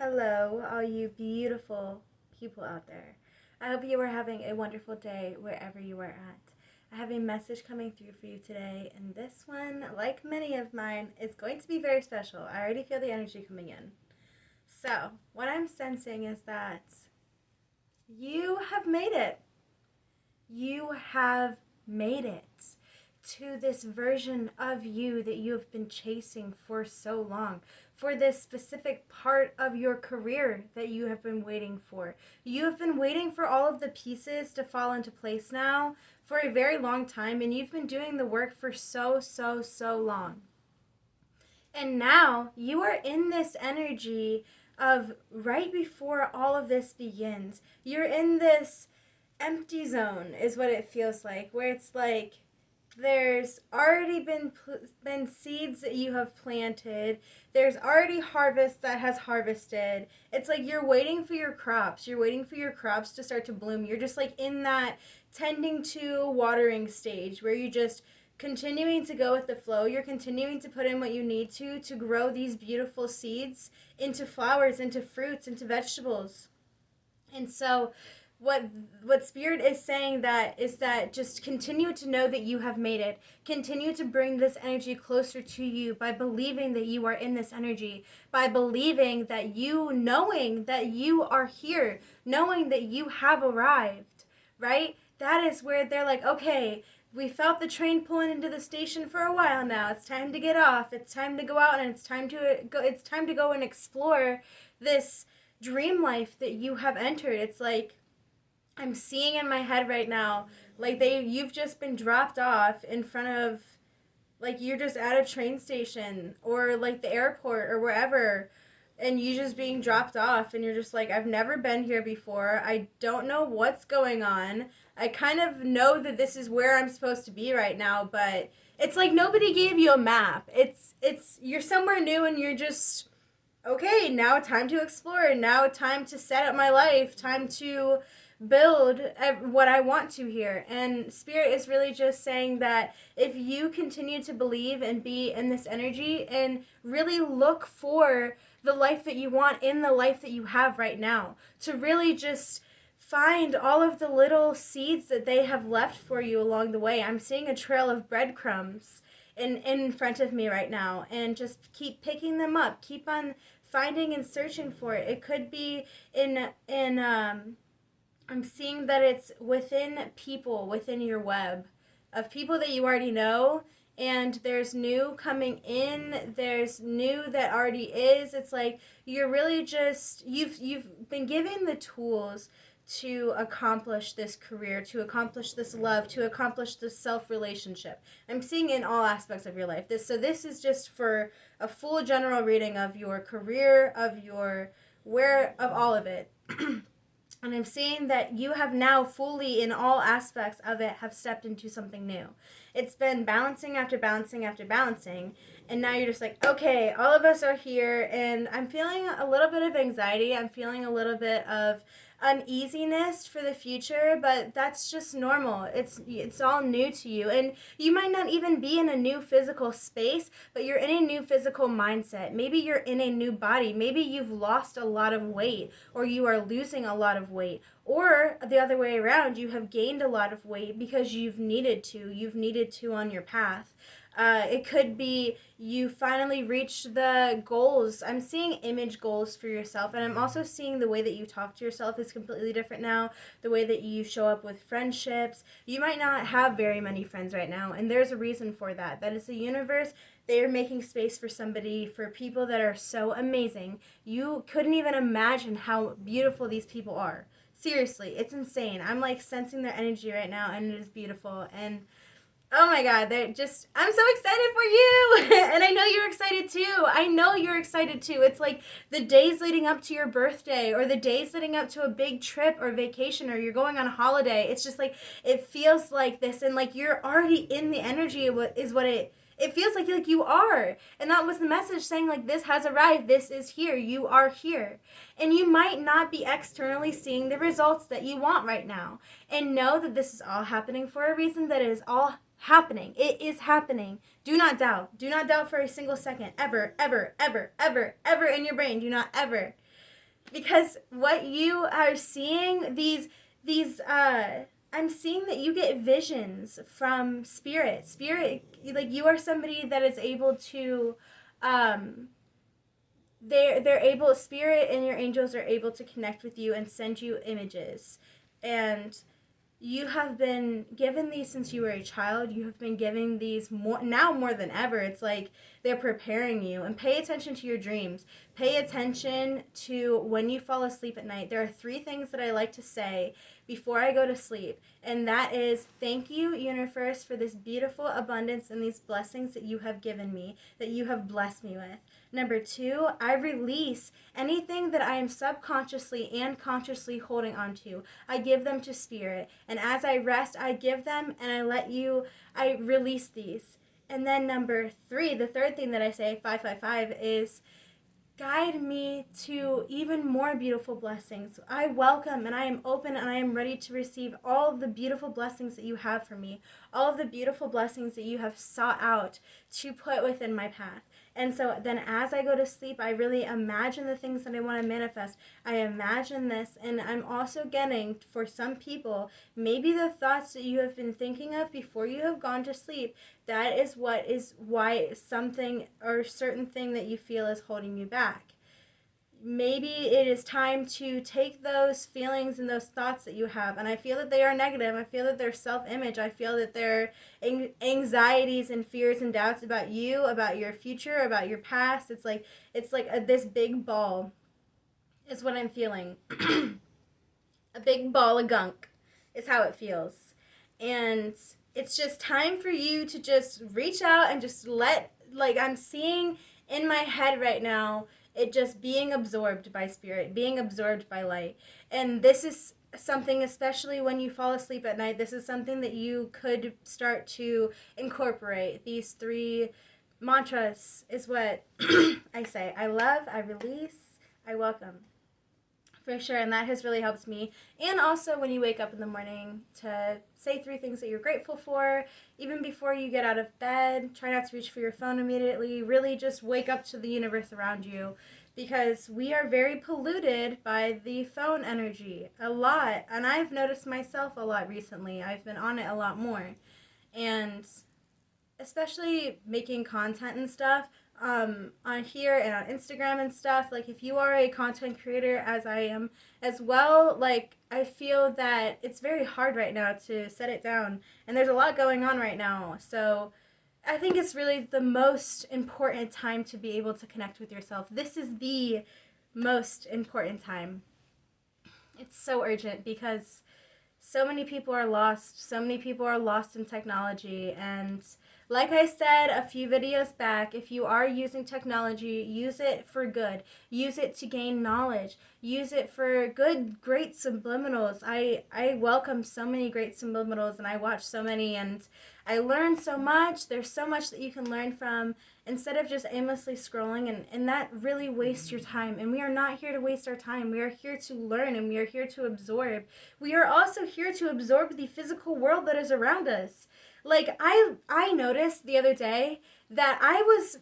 Hello, all you beautiful people out there. I hope you are having a wonderful day wherever you are at. I have a message coming through for you today, and this one, like many of mine, is going to be very special. I already feel the energy coming in. So, what I'm sensing is that you have made it. You have made it to this version of you that you have been chasing for so long, for this specific part of your career that you have been waiting for. You have been waiting for all of the pieces to fall into place now for a very long time, and you've been doing the work for so long. And now you are in this energy of right before all of this begins. You're in this empty zone is what it feels like, where it's like there's already been seeds that you have planted. There's already harvest that has harvested. It's like you're waiting for your crops. You're waiting for your crops to start to bloom. You're just like in that tending to watering stage where you just continuing to go with the flow. You're continuing to put in what you need to grow these beautiful seeds into flowers, into fruits, into vegetables. And so what spirit is saying that is that just continue to know that you have made it. Continue to bring this energy closer to you by believing that you are in this energy, by believing that you knowing that you are here, knowing that you have arrived, right? That is where they're like, okay, we felt the train pulling into the station for a while now. It's time to get off. It's time to go out, and it's time to go and explore this dream life that you have entered. It's like I'm seeing in my head right now, like you've just been dropped off in front of, like you're just at a train station or like the airport or wherever, and you just being dropped off, and you're just like, I've never been here before. I don't know what's going on. I kind of know that this is where I'm supposed to be right now, but it's like nobody gave you a map. It's you're somewhere new, and you're just okay, now time to explore, now time to set up my life, time to build what I want to here. And Spirit is really just saying that if you continue to believe and be in this energy and really look for the life that you want in the life that you have right now, to really just find all of the little seeds that they have left for you along the way. I'm seeing a trail of breadcrumbs in front of me right now, and just keep picking them up, keep on finding and searching for it. It could be in I'm seeing that it's within people, within your web of people that you already know, and there's new coming in, there's new that already is. It's like you're really just you've been given the tools to accomplish this career, to accomplish this love, to accomplish this self relationship. I'm seeing in all aspects of your life. This is just for a full general reading of your career, of your where of all of it. And I'm seeing that you have now fully, in all aspects of it, have stepped into something new. It's been balancing after balancing after balancing, and now you're just like, okay, all of us are here, and I'm feeling a little bit of anxiety. I'm feeling a little bit of uneasiness for the future, but that's just normal. It's all new to you, and you might not even be in a new physical space, but you're in a new physical mindset. Maybe you're in a new body. Maybe you've lost a lot of weight, or you are losing a lot of weight, or the other way around, you have gained a lot of weight because you've needed to on your path. It could be you finally reached the goals. I'm seeing image goals for yourself, and I'm also seeing the way that you talk to yourself is completely different now. The way that you show up with friendships. You might not have very many friends right now, and there's a reason for that. That is the universe. They are making space for somebody, for people that are so amazing. You couldn't even imagine how beautiful these people are. Seriously, it's insane. I'm like sensing their energy right now, and it is beautiful. And oh my God, I'm so excited for you. And I know you're excited too. I know you're excited too. It's like the days leading up to your birthday, or the days leading up to a big trip or vacation, or you're going on a holiday. It's just like, it feels like this, and like you're already in the energy of it feels like you are. And that was the message, saying like, this has arrived, this is here, you are here. And you might not be externally seeing the results that you want right now. And know that this is all happening for a reason, that it is all happening. It is happening. Do not doubt. Do not doubt for a single second. Ever, ever, ever, ever, ever in your brain. Do not ever. because what you are seeing, I'm seeing that you get visions from spirit, like you are somebody that is able to, they're able, spirit and your angels are able to connect with you and send you images. And you have been given these since you were a child. You have been given these more than ever. It's like they're preparing you. And pay attention to your dreams. Pay attention to when you fall asleep at night. There are 3 things that I like to say before I go to sleep. And that is, thank you, universe, for this beautiful abundance and these blessings that you have given me, that you have blessed me with. Number 2, I release anything that I am subconsciously and consciously holding on to. I give them to spirit. And as I rest, I give them and I release these. And then number 3, the third thing that I say, 555, is guide me to even more beautiful blessings. I welcome and I am open and I am ready to receive all of the beautiful blessings that you have for me, all of the beautiful blessings that you have sought out to put within my path. And so then as I go to sleep, I really imagine the things that I want to manifest. I imagine this, and I'm also getting, for some people, maybe the thoughts that you have been thinking of before you have gone to sleep, that is why something or certain thing that you feel is holding you back. Maybe it is time to take those feelings and those thoughts that you have, and I feel that they are negative. I feel that they're self-image. I feel that they're anxieties and fears and doubts about you, about your future, about your past. It's like this big ball is what I'm feeling. A big ball of gunk is how it feels. And it's just time for you to just reach out and just I'm seeing in my head right now, it just being absorbed by spirit, being absorbed by light. And this is something, especially when you fall asleep at night, this is something that you could start to incorporate. These 3 mantras is what I say. I love, I release, I welcome. For sure, and that has really helped me. And also when you wake up in the morning, to say 3 things that you're grateful for, even before you get out of bed. Try not to reach for your phone immediately. Really just wake up to the universe around you, because we are very polluted by the phone energy a lot. And I've noticed myself a lot recently. I've been on it a lot more. And especially making content and stuff, on here and on Instagram and stuff, like if you are a content creator, as I am as well, like I feel that it's very hard right now to set it down, and there's a lot going on right now. So I think it's really the most important time to be able to connect with yourself. This is the most important time. It's so urgent because so many people are lost. So many people are lost in technology. And like I said a few videos back, if you are using technology, use it for good. Use it to gain knowledge. Use it for good, great subliminals. I welcome so many great subliminals, and I watch so many, and I learn so much. There's so much that you can learn from instead of just aimlessly scrolling, and that really wastes your time. And we are not here to waste our time. We are here to learn, and we are here to absorb. We are also here to absorb the physical world that is around us. Like, I noticed the other day that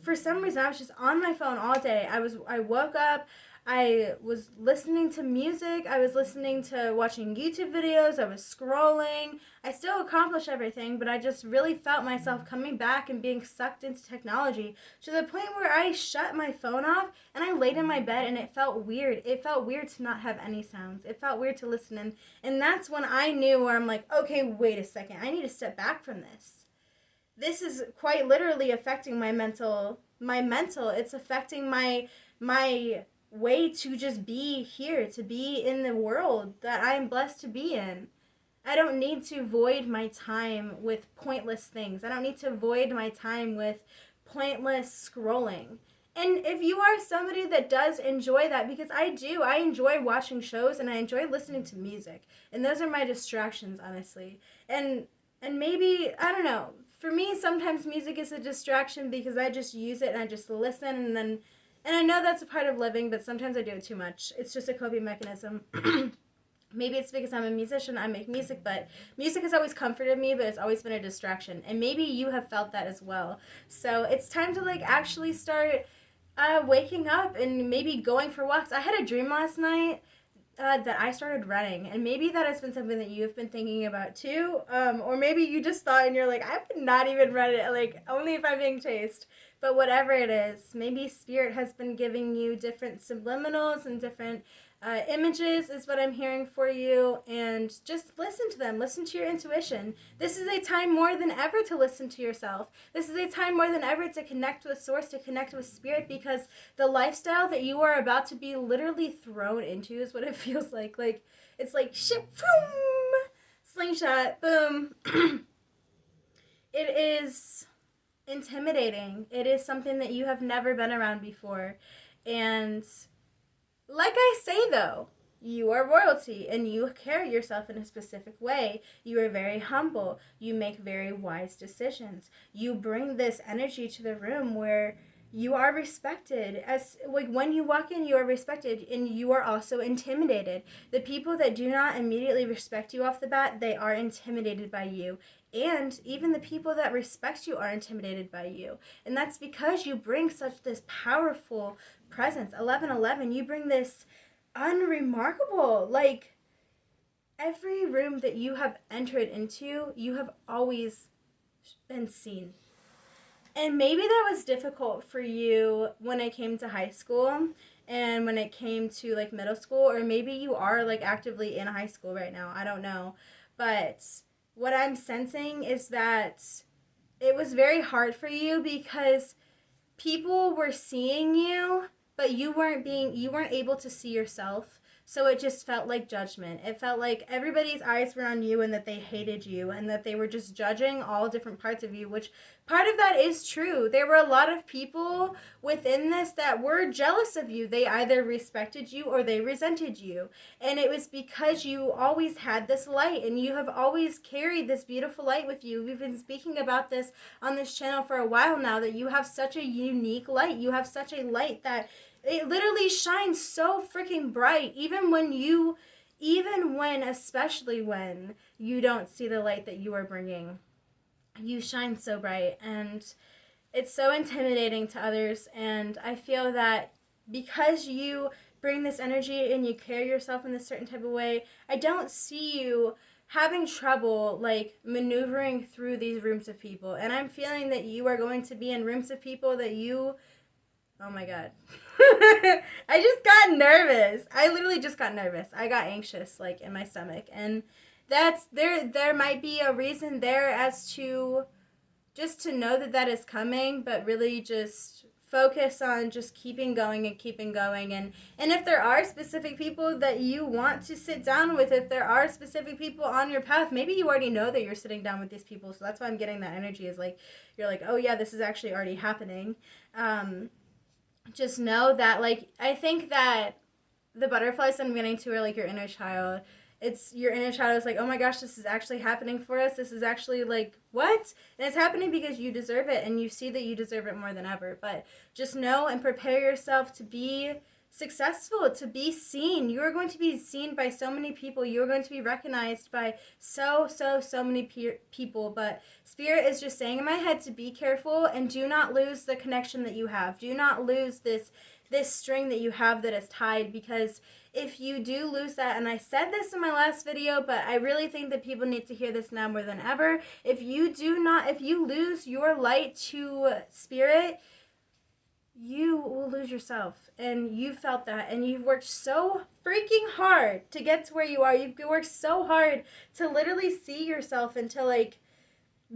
for some reason, I was just on my phone all day. I woke up, I was listening to music, I was listening to watching YouTube videos, I was scrolling. I still accomplished everything, but I just really felt myself coming back and being sucked into technology to the point where I shut my phone off and I laid in my bed, and it felt weird. It felt weird to not have any sounds. It felt weird to listen in. And that's when I knew, where I'm like, okay, wait a second. I need to step back from this. This is quite literally affecting my mental. It's affecting my way to just be here, to be in the world that I'm blessed to be in. I don't need to void my time with pointless things. I don't need to void my time with pointless scrolling. And if you are somebody that does enjoy that, because I do, I enjoy watching shows and I enjoy listening to music. And those are my distractions, honestly. And maybe, I don't know, for me, sometimes music is a distraction because I just use it and I just listen, and I know that's a part of living, but sometimes I do it too much. It's just a coping mechanism. Maybe it's because I'm a musician, I make music, but music has always comforted me, but it's always been a distraction. And maybe you have felt that as well. So it's time to actually start Waking up and maybe going for walks. I had a dream last night that I started running, and maybe that has been something that you've been thinking about too, or maybe you just thought and you're like, I would not even run it, like only if I'm being chased. But whatever it is, maybe spirit has been giving you different subliminals and different images is what I'm hearing for you, and just listen to them. Listen to your intuition. This is a time more than ever to listen to yourself. This is a time more than ever to connect with source, to connect with spirit, because the lifestyle that you are about to be literally thrown into is what it feels like. Like, it's like ship, boom, slingshot, boom. It is intimidating. It is something that you have never been around before. And like I say though, you are royalty and you carry yourself in a specific way. You are very humble. You make very wise decisions. You bring this energy to the room where you are respected. As like when you walk in, you are respected, and you are also intimidated. The people that do not immediately respect you off the bat, they are intimidated by you. And even the people that respect you are intimidated by you. And that's because you bring such this powerful presence. 1111, you bring this unremarkable, like, every room that you have entered into, you have always been seen. And maybe that was difficult for you when it came to high school and when it came to like middle school, or maybe you are like actively in high school right now. I don't know. But what I'm sensing is that it was very hard for you because people were seeing you, but you weren't able to see yourself. So it just felt like judgment. It felt like everybody's eyes were on you and that they hated you and that they were just judging all different parts of you, which part of that is true. There were a lot of people within this that were jealous of you. They either respected you or they resented you. And it was because you always had this light and you have always carried this beautiful light with you. We've been speaking about this on this channel for a while now, that you have such a unique light. You have such a light that it literally shines so freaking bright, even when, especially when you don't see the light that you are bringing. You shine so bright, and it's so intimidating to others. And I feel that because you bring this energy and you carry yourself in this certain type of way, I don't see you having trouble like maneuvering through these rooms of people. And I'm feeling that you are going to be in rooms of people that you, oh my god. I just got nervous. I literally just got nervous. I got anxious like in my stomach. And that's there might be a reason there as to just to know that that is coming, but really just focus on just keeping going and keeping going. And if there are specific people that you want to sit down with, if there are specific people on your path, maybe you already know that you're sitting down with these people. So that's why I'm getting that energy, is like you're like, oh yeah, this is actually already happening. Just know that, like, I think that the butterflies I'm getting to are like your inner child. It's your inner child is like, oh my gosh, this is actually happening for us. This is actually like, what? And it's happening because you deserve it, and you see that you deserve it more than ever. But just know and prepare yourself to be successful, to be seen. You are going to be seen by so many people. You are going to be recognized by so many people. But Spirit is just saying in my head to be careful and do not lose the connection that you have. Do not lose this string that you have that is tied, because if you do lose that, and I said this in my last video, but I really think that people need to hear this now more than ever. If you lose your light to Spirit, you will lose yourself. And you felt that, and you've worked so freaking hard to get to where you are. You've worked so hard to literally see yourself and to like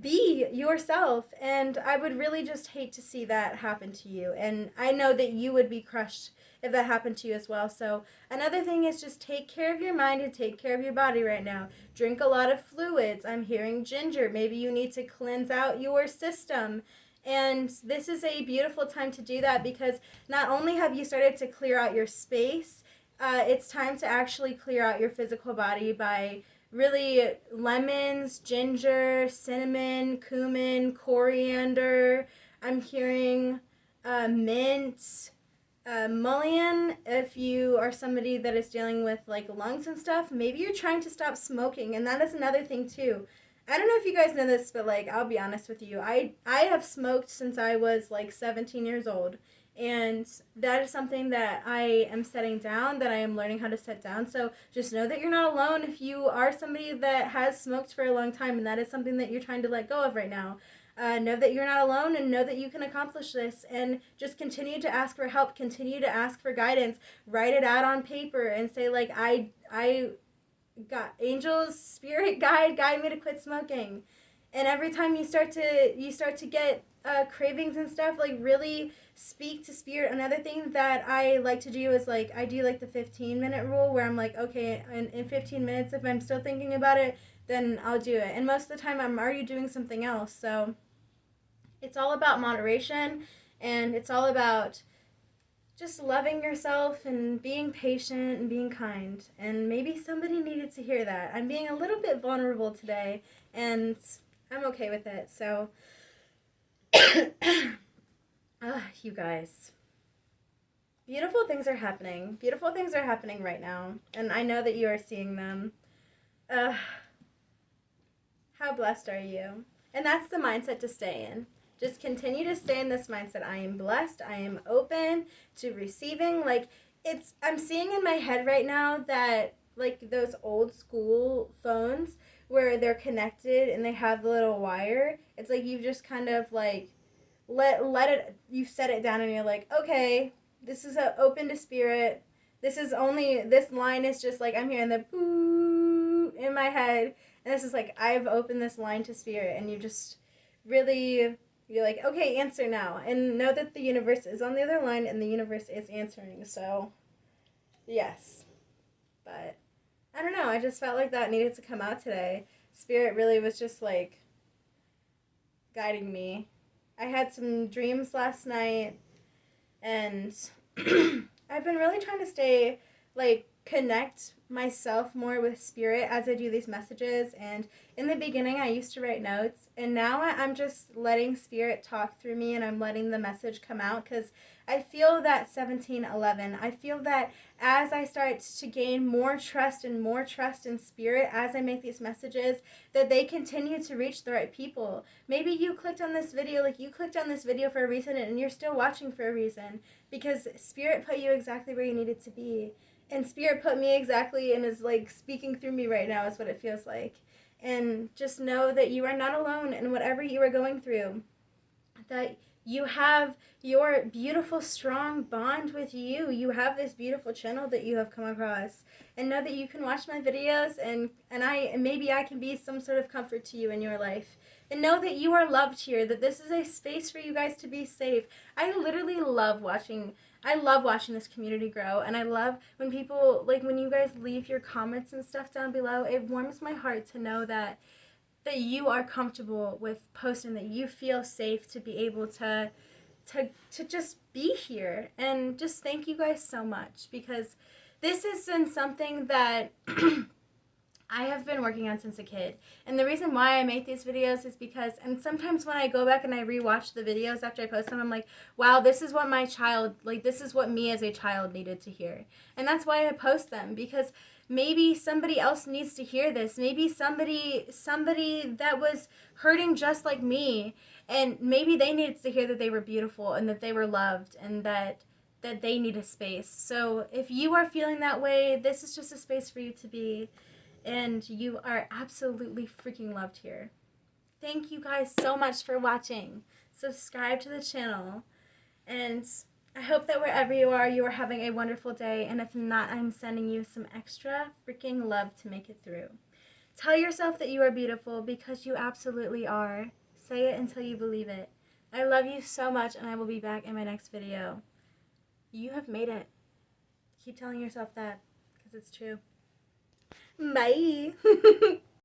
be yourself, and I would really just hate to see that happen to you. And I know that you would be crushed if that happened to you as well. So another thing is just take care of your mind and take care of your body right now. Drink a lot of fluids. I'm hearing ginger. Maybe you need to cleanse out your system. And this is a beautiful time to do that, because not only have you started to clear out your space, it's time to actually clear out your physical body by really lemons, ginger, cinnamon, cumin, coriander. I'm hearing mint, mullein. If you are somebody that is dealing with like lungs and stuff, maybe you're trying to stop smoking, and that is another thing too. I don't know if you guys know this, but like I'll be honest with you, I have smoked since I was like 17 years old, And that is something that I am setting down, that I am learning how to set down. So just know that you're not alone if you are somebody that has smoked for a long time and that is something that you're trying to let go of right now. Know that you're not alone and know that you can accomplish this, and just continue to ask for help, continue to ask for guidance, write it out on paper and say like, I got angels, spirit guide me to quit smoking. And every time you start to get cravings and stuff, like really speak to spirit. Another thing that I like to do is like, I do like the 15-minute rule, where I'm like, okay, in 15 minutes, if I'm still thinking about it, then I'll do it. And most of the time I'm already doing something else. So it's all about moderation, and it's all about just loving yourself and being patient and being kind. And maybe somebody needed to hear that. I'm being a little bit vulnerable today, and I'm okay with it. So, you guys. Beautiful things are happening. Beautiful things are happening right now. And I know that you are seeing them. Uh, how blessed are you? And that's the mindset to stay in. Just continue to stay in this mindset. I am blessed. I am open to receiving. Like, I'm seeing in my head right now that, like, those old school phones where they're connected and they have the little wire, it's like you've just kind of, like, let it, you set it down and you're like, okay, this is open to spirit. This line is just like, I'm hearing the boo in my head. And this is like, I've opened this line to spirit. And you just really, you're like, okay, answer now. And know that the universe is on the other line and the universe is answering. So, yes. But, I don't know. I just felt like that needed to come out today. Spirit really was just like guiding me. I had some dreams last night, and I've been really trying to stay, like, connect myself more with spirit as I do these messages. And in the beginning, I used to write notes, and now I'm just letting spirit talk through me, and I'm letting the message come out, because I feel that 1711. I feel that as I start to gain more trust in spirit as I make these messages, that they continue to reach the right people. Maybe you clicked on this video, like you clicked on this video for a reason, and you're still watching for a reason, because spirit put you exactly where you needed to be. And spirit put me exactly, and is like speaking through me right now is what it feels like. And just know that you are not alone in whatever you are going through. That you have your beautiful, strong bond with you. You have this beautiful channel that you have come across. And know that you can watch my videos, and maybe I can be some sort of comfort to you in your life. And know that you are loved here, that this is a space for you guys to be safe. I literally love watching this community grow, and I love when people, like, when you guys leave your comments and stuff down below. It warms my heart to know that you are comfortable with posting, that you feel safe to be able to just be here. And just thank you guys so much, because this has been something that I have been working on since a kid. And the reason why I make these videos is because, and sometimes when I go back and I rewatch the videos after I post them, I'm like, wow, this is what this is what me as a child needed to hear. And that's why I post them, because maybe somebody else needs to hear this. Maybe somebody that was hurting just like me, and maybe they needed to hear that they were beautiful and that they were loved, and that they need a space. So if you are feeling that way, this is just a space for you to be. And you are absolutely freaking loved here. Thank you guys so much for watching. Subscribe to the channel. And I hope that wherever you are having a wonderful day. And if not, I'm sending you some extra freaking love to make it through. Tell yourself that you are beautiful, because you absolutely are. Say it until you believe it. I love you so much, and I will be back in my next video. You have made it. Keep telling yourself that, because it's true. Bye.